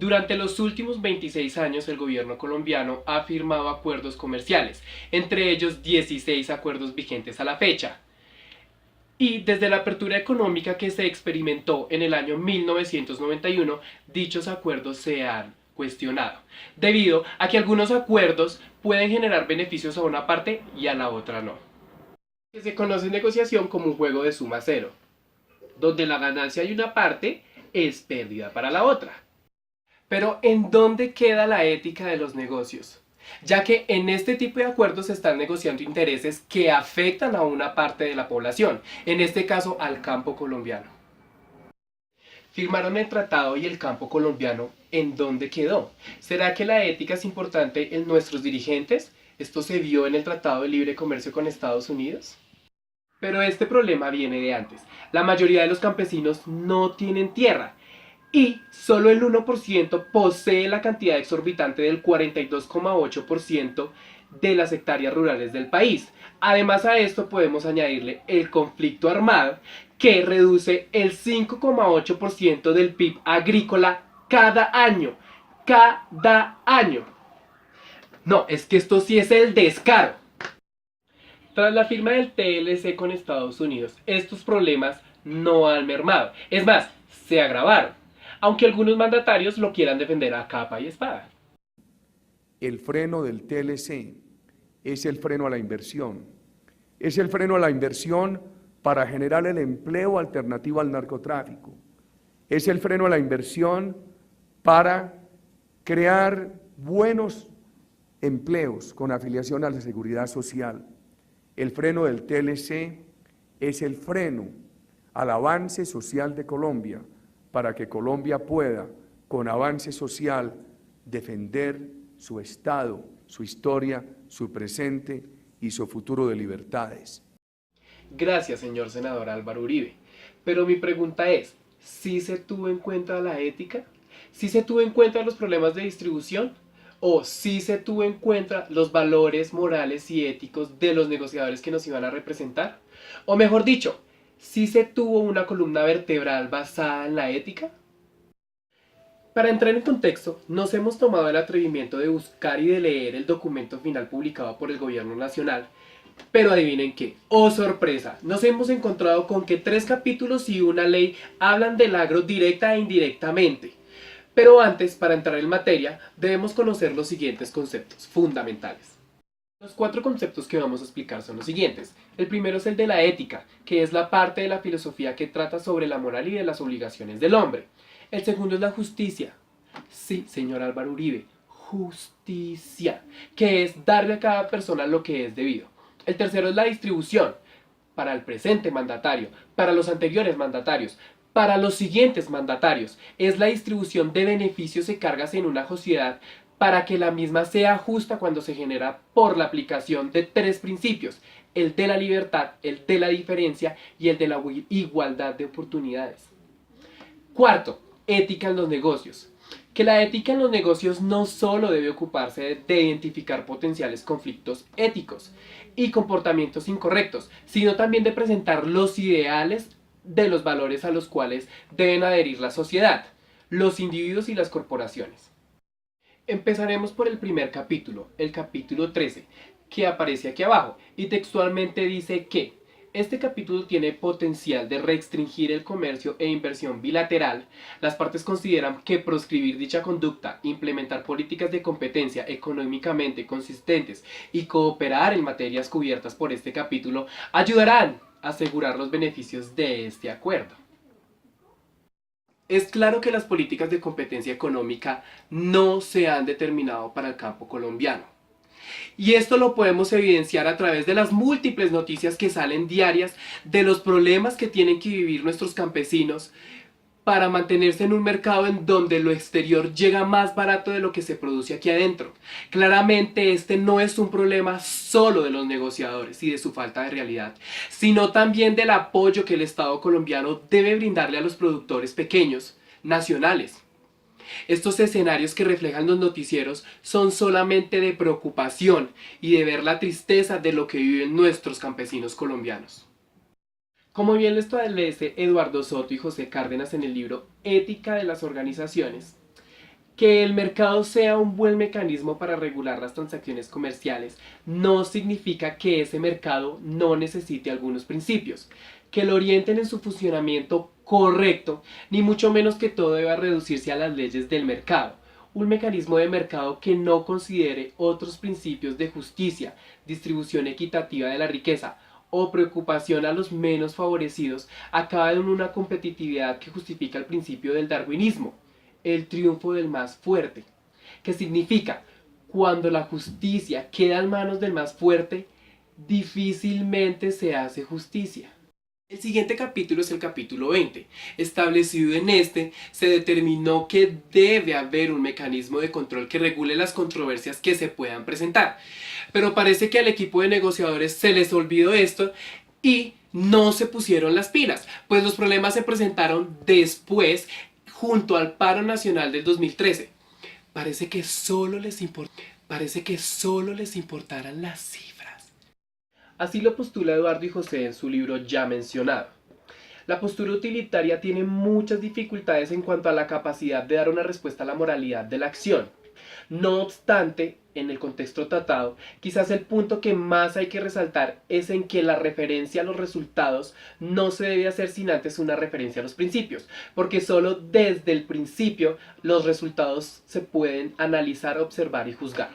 Durante los últimos 26 años el gobierno colombiano ha firmado acuerdos comerciales, entre ellos 16 acuerdos vigentes a la fecha. Y desde la apertura económica que se experimentó en el año 1991, dichos acuerdos se han cuestionado, debido a que algunos acuerdos pueden generar beneficios a una parte y a la otra no. Que se conoce en negociación como un juego de suma cero, donde la ganancia de una parte es pérdida para la otra. Pero ¿en dónde queda la ética de los negocios? Ya que en este tipo de acuerdos se están negociando intereses que afectan a una parte de la población, en este caso al campo colombiano. Firmaron el tratado y el campo colombiano, ¿en dónde quedó? ¿Será que la ética es importante en nuestros dirigentes? ¿Esto se vio en el Tratado de Libre Comercio con Estados Unidos? Pero este problema viene de antes. La mayoría de los campesinos no tienen tierra y solo el 1% posee la cantidad exorbitante del 42,8% de las hectáreas rurales del país. Además a esto podemos añadirle el conflicto armado que reduce el 5,8% del PIB agrícola cada año. Cada año. No, es que esto sí es el descaro. Tras la firma del TLC con Estados Unidos, estos problemas no han mermado. Es más, se agravaron, aunque algunos mandatarios lo quieran defender a capa y espada. El freno del TLC es el freno a la inversión. Es el freno a la inversión para generar el empleo alternativo al narcotráfico. Es el freno a la inversión para crear buenos empleos con afiliación a la seguridad social. El freno del TLC es el freno al avance social de Colombia para que Colombia pueda, con avance social, defender su Estado, su historia, su presente y su futuro de libertades. Gracias, señor senador Álvaro Uribe. Pero mi pregunta es, ¿sí se tuvo en cuenta la ética? ¿Sí se tuvo en cuenta los problemas de distribución? ¿O sí se tuvo en cuenta los valores morales y éticos de los negociadores que nos iban a representar? O mejor dicho, ¿sí se tuvo una columna vertebral basada en la ética? Para entrar en contexto, nos hemos tomado el atrevimiento de buscar y de leer el documento final publicado por el gobierno nacional. Pero adivinen qué, oh sorpresa, nos hemos encontrado con que 3 capítulos y una ley hablan del agro directa e indirectamente. Pero antes, para entrar en materia, debemos conocer los siguientes conceptos fundamentales. Los 4 conceptos que vamos a explicar son los siguientes. El primero es el de la ética, que es la parte de la filosofía que trata sobre la moral y de las obligaciones del hombre. El segundo es la justicia. Sí, señor Álvaro Uribe, justicia, que es darle a cada persona lo que es debido. El tercero es la distribución, para el presente mandatario, para los anteriores mandatarios, para los siguientes mandatarios. Es la distribución de beneficios y cargas en una sociedad para que la misma sea justa cuando se genera por la aplicación de 3 principios: el de la libertad, el de la diferencia y el de la igualdad de oportunidades. Cuarto, ética en los negocios. Que la ética en los negocios no solo debe ocuparse de identificar potenciales conflictos éticos y comportamientos incorrectos, sino también de presentar los ideales de los valores a los cuales deben adherir la sociedad, los individuos y las corporaciones. Empezaremos por el primer capítulo, el capítulo 13, que aparece aquí abajo, y textualmente dice que este capítulo tiene potencial de restringir el comercio e inversión bilateral. Las partes consideran que proscribir dicha conducta, implementar políticas de competencia económicamente consistentes y cooperar en materias cubiertas por este capítulo ayudarán a asegurar los beneficios de este acuerdo. Es claro que las políticas de competencia económica no se han determinado para el campo colombiano. Y esto lo podemos evidenciar a través de las múltiples noticias que salen diarias de los problemas que tienen que vivir nuestros campesinos para mantenerse en un mercado en donde lo exterior llega más barato de lo que se produce aquí adentro. Claramente este no es un problema solo de los negociadores y de su falta de realidad, sino también del apoyo que el Estado colombiano debe brindarle a los productores pequeños, nacionales. Estos escenarios que reflejan los noticieros son solamente de preocupación y de ver la tristeza de lo que viven nuestros campesinos colombianos. Como bien lo establece Eduardo Soto y José Cárdenas en el libro Ética de las Organizaciones, Que el mercado sea un buen mecanismo para regular las transacciones comerciales no significa que ese mercado no necesite algunos principios, que lo orienten en su funcionamiento correcto, ni mucho menos que todo deba reducirse a las leyes del mercado. Un mecanismo de mercado que no considere otros principios de justicia, distribución equitativa de la riqueza o preocupación a los menos favorecidos acaba en una competitividad que justifica el principio del darwinismo, el triunfo del más fuerte, que significa cuando la justicia queda en manos del más fuerte, difícilmente se hace justicia. El siguiente capítulo es el capítulo 20. Establecido en este, se determinó que debe haber un mecanismo de control que regule las controversias que se puedan presentar. Pero parece que al equipo de negociadores se les olvidó esto y no se pusieron las pilas, pues los problemas se presentaron después junto al paro nacional del 2013. Parece que solo les importaran las cifras. Así lo postula Eduardo y José en su libro ya mencionado. La postura utilitaria tiene muchas dificultades en cuanto a la capacidad de dar una respuesta a la moralidad de la acción. No obstante, en el contexto tratado, quizás el punto que más hay que resaltar es en que la referencia a los resultados no se debe hacer sin antes una referencia a los principios, porque solo desde el principio los resultados se pueden analizar, observar y juzgar.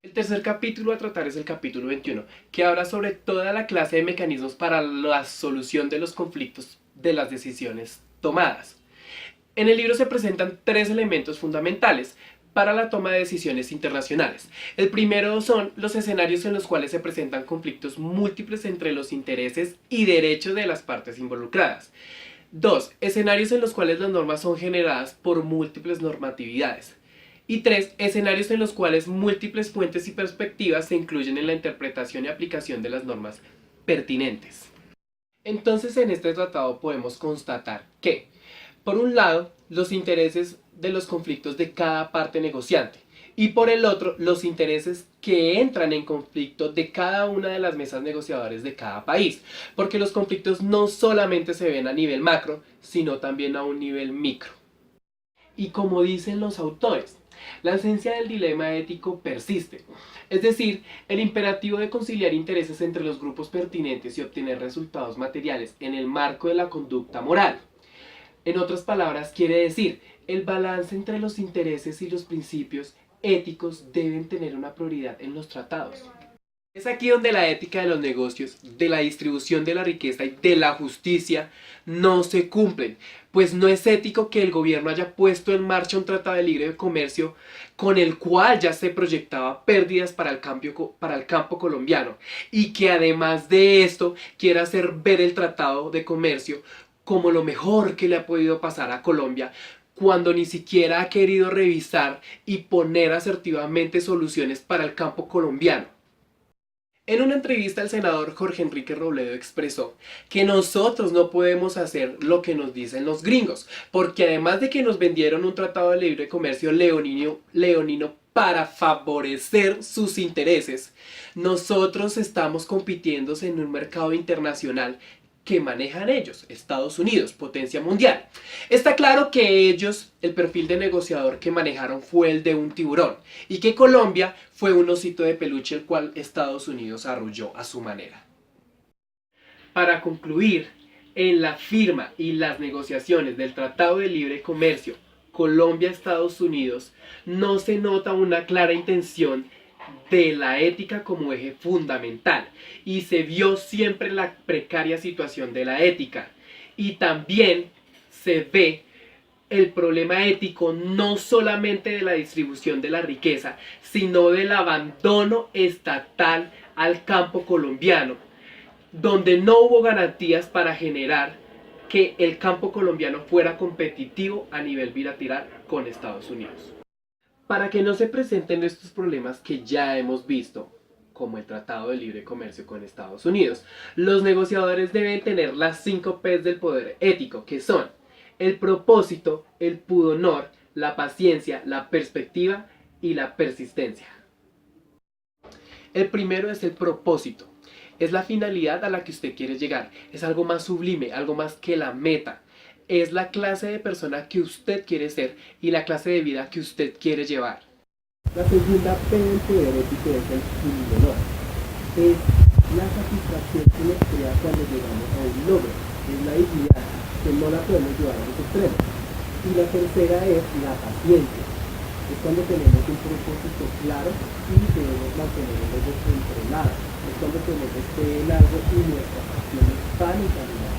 El tercer capítulo a tratar es el capítulo 21, que habla sobre toda la clase de mecanismos para la solución de los conflictos de las decisiones tomadas. En el libro se presentan tres elementos fundamentales para la toma de decisiones internacionales. El primero son los escenarios en los cuales se presentan conflictos múltiples entre los intereses y derechos de las partes involucradas. 2. Escenarios en los cuales las normas son generadas por múltiples normatividades. Y 3. Escenarios en los cuales múltiples fuentes y perspectivas se incluyen en la interpretación y aplicación de las normas pertinentes. Entonces, en este tratado podemos constatar que, por un lado, los intereses de los conflictos de cada parte negociante y por el otro, los intereses que entran en conflicto de cada una de las mesas negociadoras de cada país, porque los conflictos no solamente se ven a nivel macro, sino también a un nivel micro. Y como dicen los autores, la esencia del dilema ético persiste, es decir, el imperativo de conciliar intereses entre los grupos pertinentes y obtener resultados materiales en el marco de la conducta moral. En otras palabras, quiere decir, el balance entre los intereses y los principios éticos deben tener una prioridad en los tratados. Es aquí donde la ética de los negocios, de la distribución de la riqueza y de la justicia no se cumplen, pues no es ético que el gobierno haya puesto en marcha un tratado de libre comercio con el cual ya se proyectaba pérdidas para el campo colombiano y que además de esto quiera hacer ver el tratado de comercio como lo mejor que le ha podido pasar a Colombia, cuando ni siquiera ha querido revisar y poner asertivamente soluciones para el campo colombiano. En una entrevista el senador Jorge Enrique Robledo expresó que nosotros no podemos hacer lo que nos dicen los gringos, porque además de que nos vendieron un tratado de libre comercio leonino para favorecer sus intereses, nosotros estamos compitiendo en un mercado internacional que manejan ellos, Estados Unidos, potencia mundial. Está claro que ellos, el perfil de negociador que manejaron fue el de un tiburón y que Colombia fue un osito de peluche el cual Estados Unidos arrulló a su manera. Para concluir, en la firma y las negociaciones del Tratado de Libre Comercio Colombia-Estados Unidos no se nota una clara intención de la ética como eje fundamental y se vio siempre la precaria situación de la ética y también se ve el problema ético no solamente de la distribución de la riqueza sino del abandono estatal al campo colombiano, donde no hubo garantías para generar que el campo colombiano fuera competitivo a nivel bilateral con Estados Unidos. Para que no se presenten estos problemas que ya hemos visto, como el Tratado de Libre Comercio con Estados Unidos, los negociadores deben tener las 5 P's del poder ético, que son el propósito, el pundonor, la paciencia, la perspectiva y la persistencia. El primero es el propósito. Es la finalidad a la que usted quiere llegar. Es algo más sublime, algo más que la meta. es la clase de persona que usted quiere ser y la clase de vida que usted quiere llevar. La segunda P del poder ético es el fundolor. Es la satisfacción que nos crea cuando llegamos a un logro. Es la dignidad que no la podemos llevar a los extremos. Y la tercera es la paciencia. Es cuando tenemos un propósito claro y debemos mantenerlo controlado. Es cuando tenemos fe en algo y nuestra pasión es tan encaminada.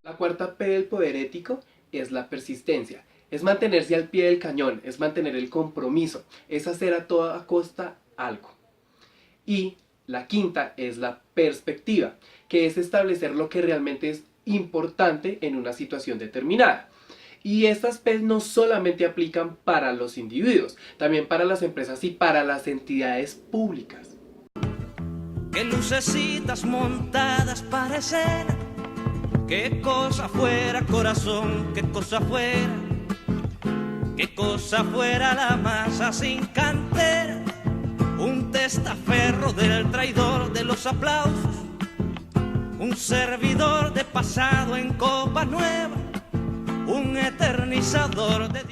La cuarta P del poder ético es la persistencia. Es mantenerse al pie del cañón, es mantener el compromiso, es hacer a toda costa algo. Y la quinta es la perspectiva, que es establecer lo que realmente es importante en una situación determinada. Y estas P no solamente aplican para los individuos, también para las empresas y para las entidades públicas. Qué lucecitas montadas para escena, qué cosa fuera corazón, qué cosa fuera la masa sin cantera, un testaferro del traidor de los aplausos, un servidor de pasado en copa nueva, un eternizador de Dios.